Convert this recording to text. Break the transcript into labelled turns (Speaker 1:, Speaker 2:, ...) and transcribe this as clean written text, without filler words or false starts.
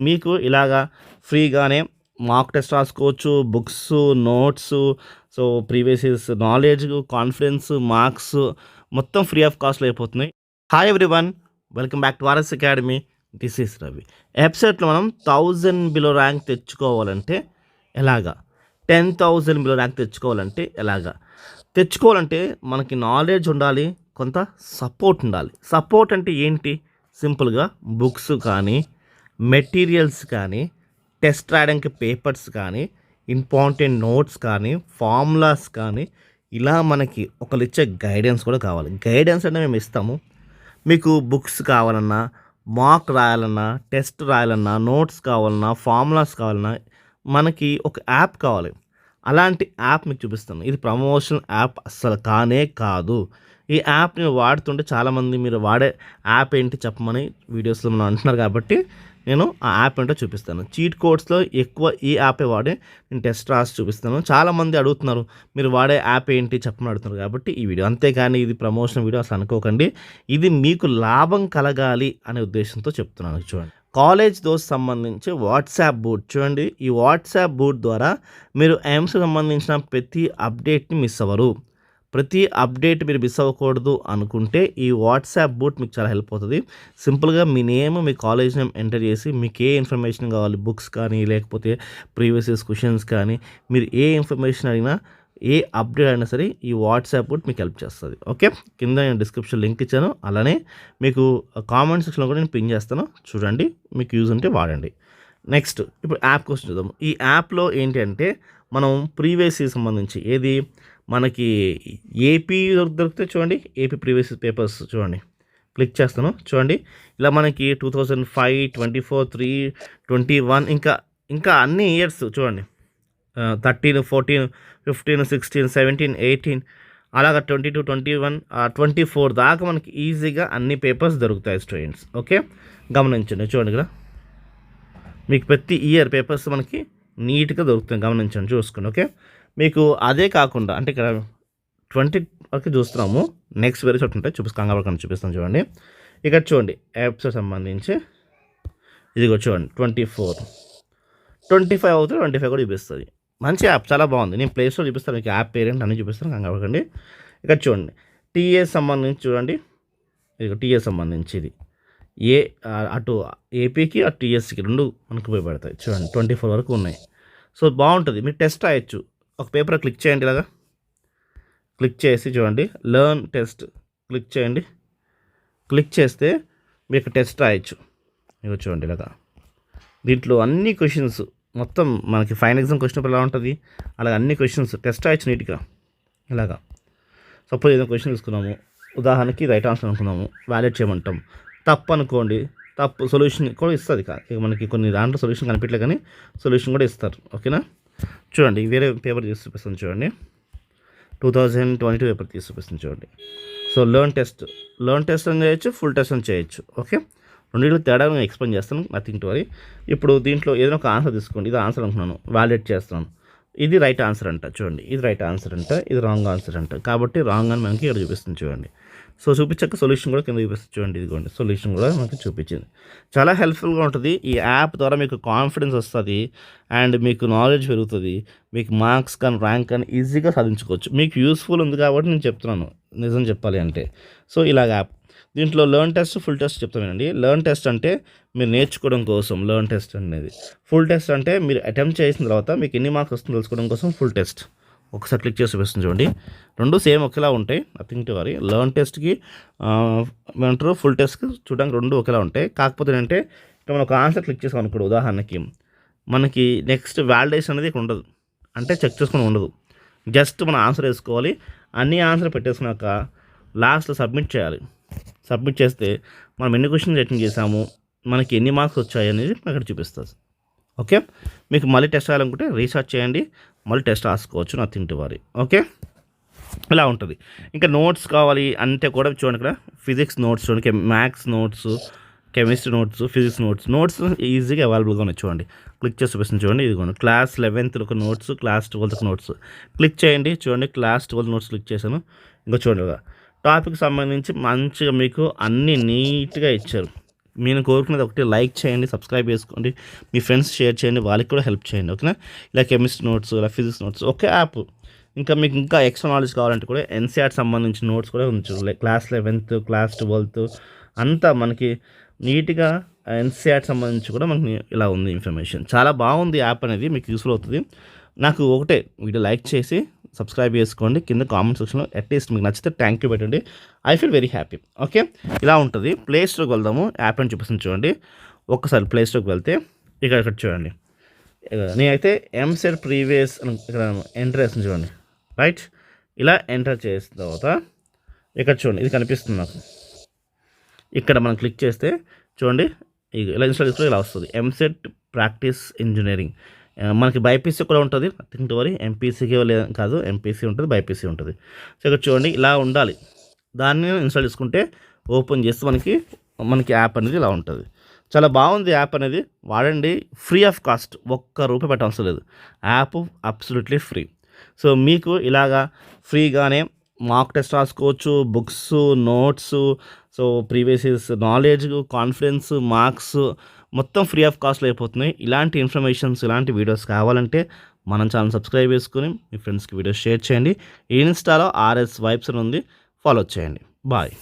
Speaker 1: మీకు ఇలాగా ఫ్రీగానే మాక్ టెస్ట్ రాసుకోవచ్చు. Books, notes, so previous years knowledge, confidence, marks మొత్తం ఫ్రీ ఆఫ్ కాస్ట్‌లో అయిపోతున్నాయి. Hi everyone, welcome back to RS academy. This is Ravi. వెబ్‌సైట్‌లో మనం 1000 బిలో ర్యాంక్ తెచ్చుకోవాలంటే ఎలాగా? 10,000 బిలో ర్యాంక్ తెచ్చుకోవాలంటే ఎలాగా? తెచ్చుకోవాలంటే మనకి నాలెడ్జ్ ఉండాలి, కొంత సపోర్ట్ ఉండాలి. సపోర్ట్ అంటే ఏంటి? సింపుల్‌గా బుక్స్ కానీ, మెటీరియల్స్ కానీ, టెస్ట్ రాయడానికి పేపర్స్ కానీ, ఇంపార్టెంట్ నోట్స్ కానీ, ఫార్ములాస్ కానీ, ఇలా మనకి ఒకళ్ళిచ్చే గైడెన్స్ కూడా కావాలి. గైడెన్స్ అంటే మేము ఇస్తాము. మీకు బుక్స్ కావాలన్నా, మాక్ రాయాలన్నా, టెస్ట్ రాయాలన్నా, నోట్స్ కావాలన్నా, ఫార్ములాస్ కావాలన్నా మనకి ఒక యాప్ కావాలి. అలాంటి యాప్ మీకు చూపిస్తాను. ఇది ప్రమోషనల్ యాప్ అస్సలు కానే కాదు. ఈ యాప్‌ని వాడుతుంటే చాలామంది మీరు వాడే యాప్ ఏంటి చెప్పమని వీడియోస్‌లో మనం అంటున్నారు కాబట్టి నేను ఆ యాప్ ఏంటో చూపిస్తాను. చీట్ కోడ్స్‌లో ఎక్కువ ఈ యాపే వాడి నేను టెస్ట్ రాసి చూపిస్తాను. చాలామంది అడుగుతున్నారు మీరు వాడే యాప్ ఏంటి చెప్పమని అడుగుతున్నారు కాబట్టి ఈ వీడియో. అంతేగాని ఇది ప్రమోషన్ వీడియో అసలు అనుకోకండి. ఇది మీకు లాభం కలగాలి అనే ఉద్దేశంతో చెప్తున్నాను చూడండి. కాలేజ్ దోస్త్ సంబంధించి వాట్సాప్ బూట్ చూడండి. ఈ వాట్సాప్ బూట్ ద్వారా మీరు ఎయిమ్స్‌కి సంబంధించిన ప్రతి అప్డేట్‌ని మిస్ అవ్వరు. ప్రతి అప్డేట్ మీరు మిస్ అవ్వకూడదు అనుకుంటే ఈ వాట్సాప్ బూట్ మీకు చాలా హెల్ప్ అవుతుంది. సింపుల్గా మీ నేమ్, మీ కాలేజ్ నేమ్ ఎంటర్ చేసి మీకు ఏ ఇన్ఫర్మేషన్ కావాలి, బుక్స్ కానీ లేకపోతే ప్రీవియస్ ఇయర్స్ క్వశ్చన్స్ కానీ, మీరు ఏ ఇన్ఫర్మేషన్ అడిగినా, ఏ అప్డేట్ అయినా సరే ఈ వాట్సాప్ బూట్ మీకు హెల్ప్ చేస్తుంది. ఓకే, కింద నేను డిస్క్రిప్షన్ లింక్ ఇచ్చాను. అలానే మీకు కామెంట్ సెక్షన్లో కూడా నేను పిన్ చేస్తాను, చూడండి. మీకు యూజ్ ఉంటే వాడండి. నెక్స్ట్ ఇప్పుడు యాప్ కోసం చూద్దాం. ఈ యాప్లో ఏంటి అంటే మనం ప్రీవియస్ ఇయర్ సంబంధించి ఏది మనకి ఏపీ దొరికితే చూడండి, ఏపీ ప్రీవియస్ పేపర్స్ చూడండి. క్లిక్ చేస్తాను చూడండి. ఇలా మనకి 2005, 24, 3, 21 ఇంకా అన్ని ఇయర్స్ చూడండి. 13, 14, 15, 16, 17, 18 అలాగా 22, 21, 24 దాకా మనకి ఈజీగా అన్ని పేపర్స్ దొరుకుతాయి స్టూడెంట్స్. ఓకే, గమనించండి చూడండి. ఇక్కడ మీకు ప్రతి ఇయర్ పేపర్స్ మనకి నీట్గా దొరుకుతాయి, గమనించండి, చూసుకోండి. ఓకే, మీకు అదే కాకుండా అంటే ఇక్కడ 20 వరకు చూస్తున్నాము. నెక్స్ట్ వేరే చోట ఉంటాయి, కంగారు చూపిస్తాను చూడండి. ఇక్కడ చూడండి యాప్స్ సంబంధించి ఇదిగో చూడండి 24, 25 అవుతుంది, 25 కూడా చూపిస్తుంది. మంచి యాప్, చాలా బాగుంది. నేను ప్లే స్టోర్ చూపిస్తాను, మీకు యాప్ పేరెంట్ అన్నీ చూపిస్తాను, కంగారు. ఇక్కడ చూడండి టీఏ సంబంధించి చూడండి. ఇదిగో టీఏ సంబంధించి ఇది అటు ఏపీకి అటు టీఎస్కి రెండు మనకు ఉపయోగపడతాయి. చూడండి 24 వరకు ఉన్నాయి. సో బాగుంటుంది, మీరు టెస్ట్ రాయొచ్చు. ఒక పేపర్ క్లిక్ చేయండి, ఇలాగా క్లిక్ చేసి చూడండి లెర్న్ టెస్ట్ క్లిక్ చేయండి. క్లిక్ చేస్తే మీకు టెస్ట్ రాయొచ్చు. ఇక చూడండి ఇలాగా దీంట్లో అన్ని క్వశ్చన్స్ మొత్తం మనకి ఫైనల్ ఎగ్జామ్ క్వశ్చన్ ఎలా ఉంటుంది అలాగే అన్ని క్వశ్చన్స్ టెస్ట్ రాయొచ్చు నీట్గా. ఇలాగా సపోజ్ ఏదైనా క్వశ్చన్ తీసుకున్నాము, ఉదాహరణకి రైట్ ఆన్సర్ అనుకున్నాము, వ్యాలిడ్ చేయమంటాం. తప్పు అనుకోండి, తప్పు సొల్యూషన్ కూడా ఇస్తుంది. ఇక మనకి కొన్ని దాంట్లో సొల్యూషన్ కనిపించలే కానీ సొల్యూషన్ కూడా ఇస్తారు. ఓకేనా, చూడండి వేరే పేపర్ తీసి చూపిస్తాను చూడండి. 2022 పేపర్ తీసి చూపిస్తుంది చూడండి. సో లెర్న్ టెస్ట్ అని చేయొచ్చు, ఫుల్ టెస్ట్ అని చేయొచ్చు. ఓకే, రెండింటిలో తేడా నేను ఎక్స్ప్లెయిన్ చేస్తాను, నథింగ్ టు వరీ. ఇప్పుడు దీంట్లో ఏదైనా ఒక ఆన్సర్ తీసుకోండి. ఇది ఆన్సర్ అనుకున్నాను, వ్యాలిడేట్ చేస్తున్నాను. ఇది రైట్ ఆన్సర్ అంట చూడండి, ఇది రైట్ ఆన్సర్ అంట, ఇది రాంగ్ ఆన్సర్ అంట. కాబట్టి రాంగ్ అని మనకి ఇక్కడ చూపిస్తుంది చూడండి. సో చూపించాక సొల్యూషన్ కూడా కింద చూపిస్తుంది చూడండి. ఇదిగోండి సొల్యూషన్ కూడా మనకి చూపించింది. చాలా హెల్ప్ఫుల్గా ఉంటుంది. ఈ యాప్ ద్వారా మీకు కాన్ఫిడెన్స్ వస్తుంది అండ్ మీకు నాలెడ్జ్ పెరుగుతుంది. మీకు మార్క్స్ కానీ ర్యాంక్ కానీ ఈజీగా సాధించుకోవచ్చు. మీకు యూస్ఫుల్ ఉంది కాబట్టి నేను చెప్తున్నాను, నిజం చెప్పాలి అంటే. సో ఇలాగ యాప్ దీంట్లో లెర్న్ టెస్ట్, ఫుల్ టెస్ట్ చెప్తానండి. లెర్న్ టెస్ట్ అంటే మీరు నేర్చుకోవడం కోసం లెర్న్ టెస్ట్ అనేది. ఫుల్ టెస్ట్ అంటే మీరు అటెంప్ట్ చేసిన తర్వాత మీకు ఎన్ని మార్క్స్ వస్తుందో తెలుసుకోవడం కోసం ఫుల్ టెస్ట్. ఒకసారి క్లిక్ చేసి చూపిస్తుంది చూడండి. రెండు సేమ్ ఒకేలా ఉంటాయి, నథింగ్ టు వరీ. లెర్న్ టెస్ట్కి ఏమంటారు, ఫుల్ టెస్ట్కి చూడడానికి రెండు ఒకేలా ఉంటాయి. కాకపోతే ఏంటంటే ఇక్కడ మనం ఒక ఆన్సర్ క్లిక్ చేసాం అనుకోండి, ఉదాహరణకి మనకి నెక్స్ట్ వ్యాలిడేషన్ అనేది ఇక్కడ ఉండదు, అంటే చెక్ చేసుకుని ఉండదు. జస్ట్ మనం ఆన్సర్ వేసుకోవాలి. అన్ని ఆన్సర్ పెట్టేసుకున్నాక లాస్ట్లో సబ్మిట్ చేయాలి. సబ్మిట్ చేస్తే మనం ఎన్ని క్వశ్చన్స్ అటెండ్ చేసాము, మనకి ఎన్ని మార్క్స్ వచ్చాయి అనేది అక్కడ చూపిస్తుంది. ఓకే, మీకు మళ్ళీ టెస్ట్ రాయాలనుకుంటే రీసెర్చ్ చేయండి, మళ్ళీ టెస్ట్ రాసుకోవచ్చు, నథింగ్ టు వరీ. ఓకే, ఇలా ఉంటుంది. ఇంకా నోట్స్ కావాలి అంటే కూడా చూడండి, ఇక్కడ ఫిజిక్స్ నోట్స్ చూడండి, maths notes, chemistry notes, physics notes ఈజీగా అవైలబుల్గా ఉన్నాయి చూడండి. క్లిక్ చేసి చూపిస్తుంది చూడండి. ఇదిగోండి క్లాస్ 11th ఒక notes, class 12th notes. Click చేయండి చూడండి, క్లాస్ 12 నోట్స్ క్లిక్ చేశాను. ఇంకా చూడండి టాపిక్ సంబంధించి మంచిగా మీకు అన్నీ నీట్గా ఇచ్చారు. నేను కోరుకునేది ఒకటి, లైక్ చేయండి, సబ్స్క్రైబ్ చేసుకోండి, మీ ఫ్రెండ్స్ షేర్ చేయండి, వాళ్ళకి కూడా హెల్ప్ చేయండి. ఓకేనా? ఇలా కెమిస్ట్రీ నోట్స్, ఇలా ఫిజిక్స్ నోట్స్ ఒకే యాప్. ఇంకా మీకు ఇంకా ఎక్స్ట్రా నాలెడ్జ్ కావాలంటే కూడా ఎన్సీఆర్టీ సంబంధించిన నోట్స్ కూడా ఉంచు. క్లాస్ 11th, క్లాస్ 12th అంతా మనకి నీట్గా ఎన్సీఆర్టీ సంబంధించి కూడా మనకి ఇలా ఉంది ఇన్ఫర్మేషన్. చాలా బాగుంది యాప్ అనేది, మీకు యూస్ఫుల్ అవుతుంది. నాకు ఒకటే, వీడియో లైక్ చేసి సబ్స్క్రైబ్ చేసుకోండి. కింద కామెంట్ సెక్షన్లో అట్లీస్ట్ మీకు నచ్చితే థ్యాంక్ యూ పెట్టండి. I feel very happy. Okay, ఇలా ఉంటుంది. ప్లే స్టోర్కి వెళ్దాము. యాప్ అని చూపిస్తుంది చూడండి. ఒక్కసారి ప్లే స్టోర్కి వెళ్తే ఇక్కడ చూడండి. నేనైతే ఎంసెట్ ప్రీవియస్ ఇక్కడ ఎంటర్ చేస్తుంది చూడండి. రైట్, ఇలా ఎంటర్ చేసిన తర్వాత ఇక్కడ చూడండి, ఇది కనిపిస్తుంది నాకు. ఇక్కడ మనం క్లిక్ చేస్తే చూడండి, ఇలా ఇన్స్టాల్ చేసుకుంటే ఇలా వస్తుంది. EAMCET practice engineering. మనకి బైపీసీ కూడా ఉంటుంది. థింక్ వరీ, ఎంపీసీకి కాదు, ఎంపీసీ ఉంటుంది, బైపీసీ ఉంటుంది. సో ఇక్కడ చూడండి, ఇలా ఉండాలి. దాన్ని ఇన్స్టాల్ చేసుకుంటే ఓపెన్ చేస్తే మనకి యాప్ అనేది ఇలా ఉంటుంది. చాలా బాగుంది యాప్ అనేది, వాడండి. ఫ్రీ ఆఫ్ కాస్ట్, ₹1 పెట్టవలసిన లేదు. App absolutely free. సో మీకు ఇలాగా ఫ్రీగానే మాక్ టెస్ట్ రాసుకోవచ్చు, books, notes, so previous years knowledge, confidence, marks మొత్తం ఫ్రీ ఆఫ్ కాస్ట్లో అయిపోతున్నాయి. ఇలాంటి ఇన్ఫర్మేషన్స్, ఇలాంటి వీడియోస్ కావాలంటే మన ఛానల్ సబ్స్క్రైబ్ చేసుకుని మీ ఫ్రెండ్స్కి వీడియోస్ షేర్ చేయండి. ఇన్స్టాలో RS వైబ్స్ అని ఉంది, ఫాలో చేయండి. బాయ్.